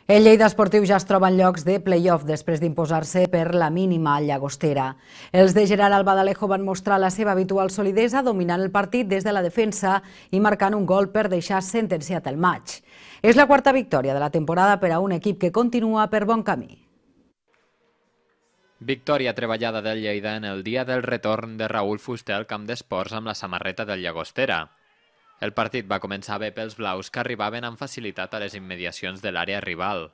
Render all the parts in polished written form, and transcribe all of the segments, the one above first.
El Lleida Esportiu ja es troba en llocs de play-off després d'imposar-se per la mínima a Llagostera. Els de Gerard Albadalejo van mostrar la seva habitual solidesa dominant el partit des de la defensa i marcant un gol per deixar sentenciat el maig. És la quarta victòria de la temporada per a un equip que continua per bon camí. Victòria treballada del Lleida en el dia del retorn de Raúl Fuster al camp d'esports amb la samarreta del Llagostera. El partit va començar bé pels blaus, que arribaven amb facilitat a les immediacions de l'àrea rival.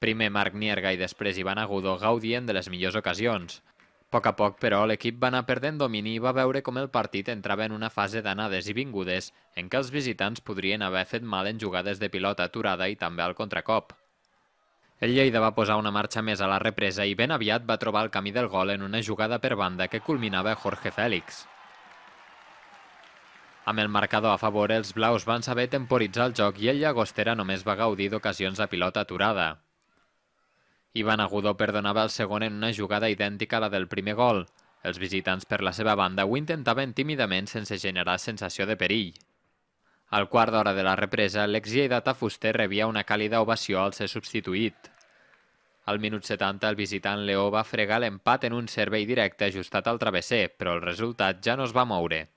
Primer Marc Nierga i després Ivan Agudo gaudien de les millors ocasions. A poc, però, l'equip va anar perdent domini i va veure com el partit entrava en una fase d'anades i vingudes en què els visitants podrien haver fet mal en jugades de pilota aturada i també al contracop. El Lleida va posar una marxa més a la represa i ben aviat va trobar el camí del gol en una jugada per banda que culminava Jorge Félix. Amb el marcador a favor, els blaus van saber temporitzar el joc i el Llagostera només va gaudir d'ocasions a pilota aturada. Ivan Agudo perdonava el segon en una jugada idèntica a la del primer gol. Els visitants per la seva banda ho intentaven tímidament sense generar sensació de perill. Al quart d'hora de la represa, l'exlleidatà Fuster rebia una càlida ovació al ser substituït. Al minut 70, el visitant Leó va fregar l'empat en un servei directe ajustat al travesser, però el resultat ja no es va moure.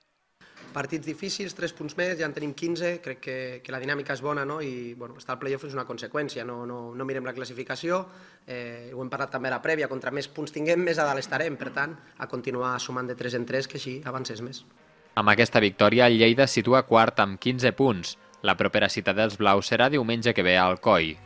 Partits difícils, 3 punts més, ja en tenim 15, crec que la dinàmica és bona, no? I estar al play-off és una conseqüència, no mirem la classificació, ho hem parlat també a la prèvia, contra més punts tinguem, més a dalt estarem, per tant, a continuar sumant de 3 en 3, que així avancés més. Amb aquesta victòria, el Lleida es situa quart amb 15 punts. La propera cita dels blaus serà diumenge que ve a Alcoi.